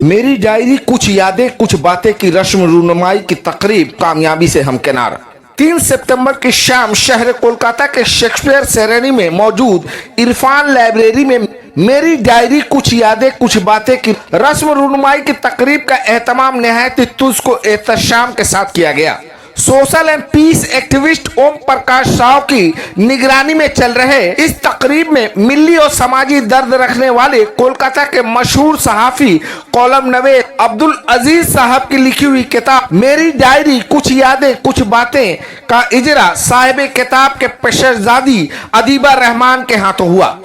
मेरी डायरी कुछ यादें कुछ बातें की रस्म रूनुमाई की तकरीब कामयाबी से हमकिनार। 3 सितंबर की शाम शहर कोलकाता के शेक्सपियर सेरेनी में मौजूद इरफान लाइब्रेरी में मेरी डायरी कुछ यादें कुछ बातें की रस्म रूनुमाई की तकरीब का एहतमाम नहायत तुझको एहतशाम के साथ किया गया। Social and piece activist Om Prakash Rao की निगरानी में चल रहे इस तकरीब में मिली और समाजी दर्द रखने वाले कोलकाता के मशहूर सहाफी कॉलम नवीस अब्दुल अजीज साहब की लिखी हुई किताब मेरी डायरी कुछ यादें कुछ बातें का इजरा साहिब किताब के पेशरजादी अदीबा रहमान के हाथों हुआ,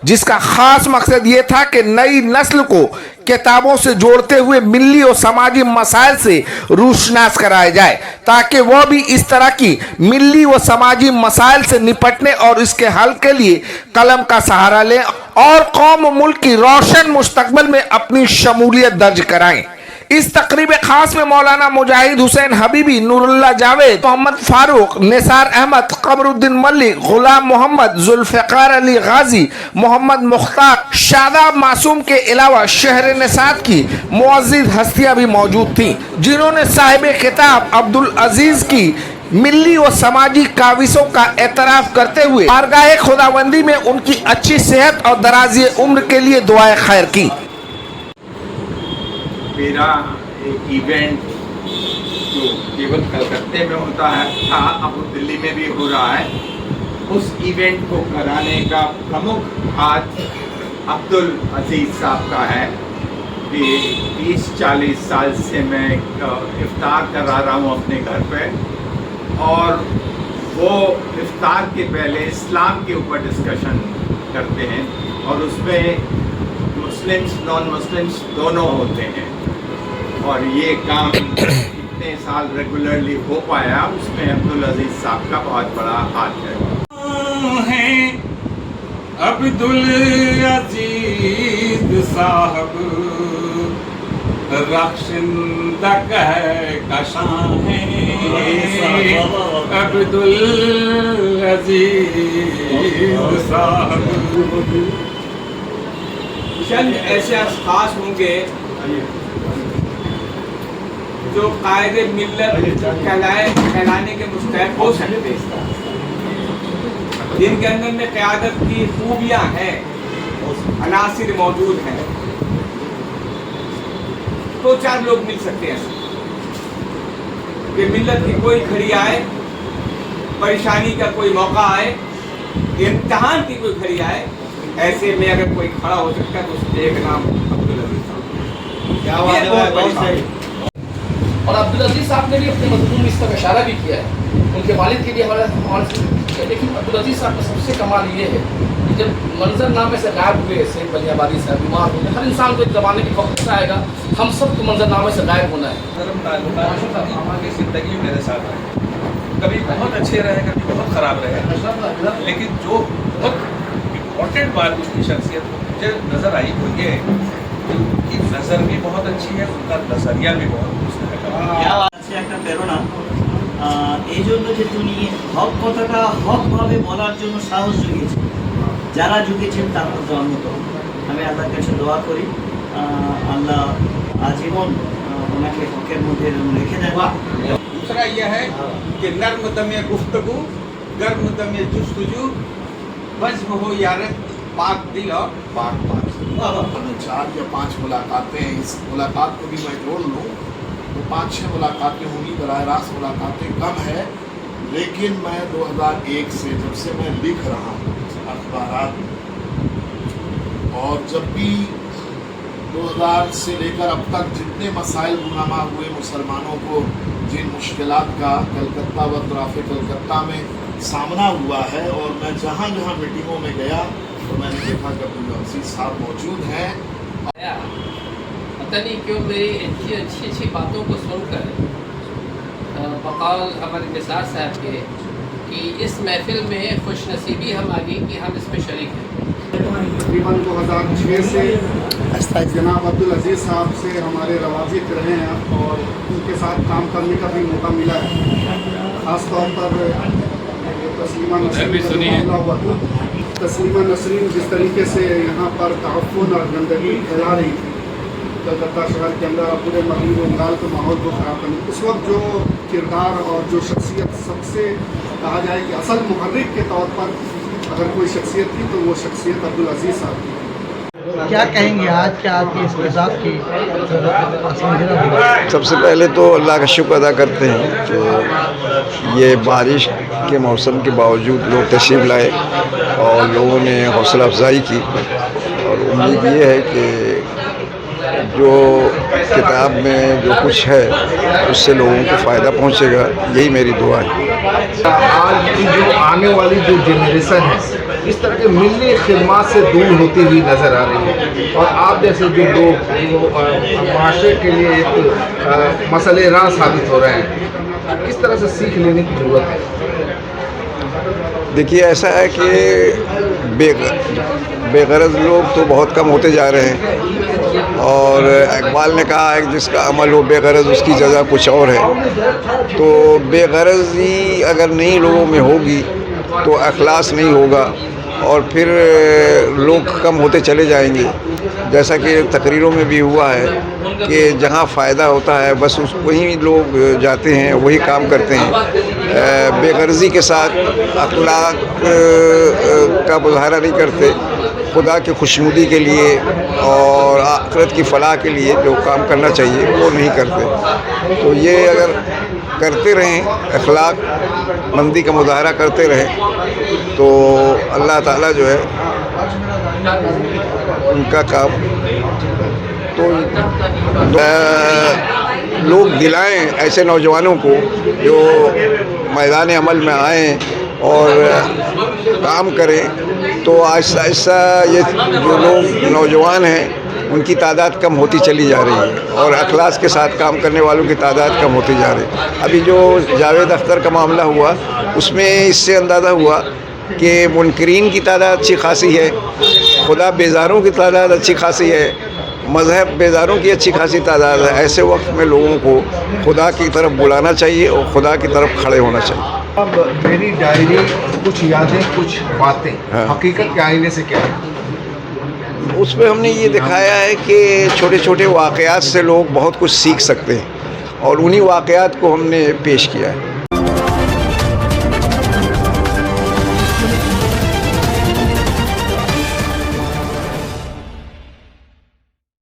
जिसका खास मकसद ये था कि नई नस्ल को किताबों से जोड़ते हुए मिली और समाजी मसाइल से रूशनास कराया जाए ताकि वह भी इस तरह की मिली व समाजी मसाइल से निपटने और इसके हल के लिए कलम का सहारा लें और कौम मुल्क की रोशन मुस्तकबिल में अपनी शमूलियत दर्ज कराएं। इस तकरीब खास में मौलाना मुजाहिद हुसैन हबीबी, नूरुल्लाह जावेद, मोहम्मद फारूक, निसार अहमद, कमरुद्दीन मलिक, गुलाम मोहम्मद, जुल्फ़िकार अली गाजी, मोहम्मद मुख्तार, शादाब मासूम के अलावा शहर निसात की मुअज़्ज़िज़ हस्तियां भी मौजूद थीं, जिन्होंने साहिब किताब अब्दुल अजीज की मिली व समाजी काविशों का एतराफ़ करते हुए बारगाह खुदाबंदी में उनकी अच्छी सेहत और दराज़ी उम्र के लिए दुआए खैर की। मेरा एक इवेंट जो केवल कलकत्ते में होता है था, अब दिल्ली में भी हो रहा है। उस इवेंट को कराने का प्रमुख हाथ अब्दुल अजीज साहब का है कि 30-40 साल से मैं इफ्तार करा रहा हूँ अपने घर पे, और वो इफ्तार के पहले इस्लाम के ऊपर डिस्कशन करते हैं और उसमें मुस्लिम्स नॉन मुस्लिम्स दोनों होते हैं, और ये काम इतने साल रेगुलरली हो पाया, उसमें अब्दुल अजीज साहब का बहुत बड़ा हाथ है। अब्दुल अजीज साहब रख्शिंदा कहकशां हैं, अब्दुल अजीज साहब। चंद ऐसे अशख़ास होंगे जो कायदे मिल्लत कहलाने के मुस्तहिक़ हो सकते हैं, जिनके अंदर में क़यादत की खूबियाँ हैं, अनासिर मौजूद हैं। 2-4 लोग मिल सकते हैं कि मिल्लत की कोई घड़ी आए, परेशानी का कोई मौका आए, इम्तिहान की कोई घड़ी आए, ऐसे में अगर कोई खड़ा हो सकता है तो उसके एक नाम अब्दुल अजीज साहब। क्या बात है। और अब्दुल अजीज साहब ने भी अपने मज़मून में इस तरह इशारा भी किया है उनके वालिद के लिए हमारे। लेकिन अब्दुल अजीज साहब का सबसे कमाल ये है कि जब मंजरनामे से गायब हुए सैयद बलियाबादी साहब बीमार हो गए, हर इंसान को एक ज़माने की वक्त आएगा हम सबको मंजरनामे से गायब होना है। हमारी ज़िंदगी मेरे साथ है, कभी बहुत अच्छे रहे कभी बहुत ख़राब रहे, लेकिन जो बहुत इम्पोर्टेंट बात उसकी शख्सियत को मुझे नज़र आई वो ये कि उनकी नज़र भी बहुत अच्छी है, उनका नज़रिया भी बहुत আছে একটা প্রেরণা। এই জন্য যে তিনি হক কথাটা হকভাবে বলার জন্য সাহস জুগিয়েছেন, যারা জুগিয়েছেন তার মধ্যে অন্যতম। আমি আল্লাহর কাছে দোয়া করি আল্লাহ আজীবন ওনাকে হকের মধ্যে রেখে দেন। दूसरा यह है कि नर्म दमे गुफ्तगू गर्म दमे जुस्तजू वज्ब हो यारत पाक दिल और पाक पाक। 4 या 5 मुलाकातें हैं, इस मुलाकात को भी मैं जोड़ लूँ तो 5-6 मुलाकातें होंगी। बराह रास्त मुलाकातें कम है, लेकिन मैं 2001 से जब से मैं लिख रहा हूँ अखबारात, और जब भी 2000 से लेकर अब तक जितने मसाइल रूनामा हुए मुसलमानों को, जिन मुश्किलात का कलकत्ता व अतराफ़ कलकत्ता में सामना हुआ है, और मैं जहाँ जहाँ मीटिंगों में गया तो मैंने देखा कि अब्दुल अजीज साहब मौजूद हैं। पता नहीं क्यों मेरी अच्छी बातों को सुनकर बकौल हमारे निसार साहब के कि इस महफिल में खुश नसीबी हम आ गई कि हम इसमें शरीक हैं। तकरीबन 2006 से जनाब अब्दुल अजीज साहब से हमारे रवाबित रहे हैं और उनके साथ काम करने का भी मौका मिला है। ख़ास तौर पर तस्लीमा नसरीन जिस तरीके से यहाँ पर तहफ़्फ़ुज़ और गंदगी फैला रही थी, कलकत्ता शहर के अंदर और पूरे मगरबी बंगाल के माहौल को ख़राब करने, इस वक्त जो किरदार और जो शख्सियत सबसे कहा जाए कि असल मुहर्रिक के तौर पर अगर कोई शख्सियत थी तो वो शख्सियत अब्दुल अजीज़ साहब थी। क्या कहेंगे आज क्या आपकी इस किताब की सबसे पहले तो अल्लाह का शुक्र अदा करते हैं कि ये बारिश के मौसम के बावजूद लोग तशरीफ़ लाए और लोगों ने हौसला अफजाई की, और उम्मीद ये है कि जो किताब में जो कुछ है उससे लोगों को फ़ायदा पहुंचेगा, यही मेरी दुआ है। आज की जो आने वाली जो जनरेशन है इस तरह के मिलनी खिदमत से दूर होती हुई नज़र आ रही है, और आप जैसे जो लोग माशरे के लिए एक मसले राह साबित हो रहे हैं, किस तरह से सीख लेने की ज़रूरत है? देखिए, ऐसा है कि बेगरज लोग तो बहुत कम होते जा रहे हैं, और इकबाल ने कहा है कि जिसका अमल हो बेगरज उसकी जज़ा कुछ और है। तो बेगरजी अगर नहीं लोगों में होगी तो अखलास नहीं होगा, और फिर लोग कम होते चले जाएंगे। जैसा कि तकरीरों में भी हुआ है कि जहाँ फ़ायदा होता है बस वहीं लोग जाते हैं, वही काम करते हैं। बेगर्जी के साथ अखलाक का मुजाहरा नहीं करते, खुदा की खुशनुदी के लिए और आखिरत की फलाह के लिए जो काम करना चाहिए वो नहीं करते। तो ये अगर करते रहें, अखलाक मंदी का मुजाहरा करते रहें, तो अल्लाह ताला जो है उनका काम तो लोग दिलाएं ऐसे नौजवानों को जो मैदान अमल में आएँ और काम करें। तो आहिस्ता आहिस्ता ये जो लोग नौजवान हैं उनकी तादाद कम होती चली जा रही है, और अखलास के साथ काम करने वालों की तादाद कम होती जा रही है। अभी जो जावेद अख्तर का मामला हुआ उसमें इससे अंदाज़ा हुआ कि मुनकरीन की तादाद अच्छी खासी है, खुदा बेजारों की तादाद अच्छी खासी है, मज़हब बेजारों की अच्छी खासी तादाद है। ऐसे वक्त में लोगों को खुदा की तरफ बुलाना चाहिए और खुदा की तरफ खड़े होना चाहिए। अब मेरी डायरी कुछ यादें कुछ बातें, हाँ। हकीकत के आईने से क्या है? उसमें हमने ये दिखाया है कि छोटे छोटे वाक़यात से लोग बहुत कुछ सीख सकते हैं, और उन्हीं वाक़यात को हमने पेश किया है।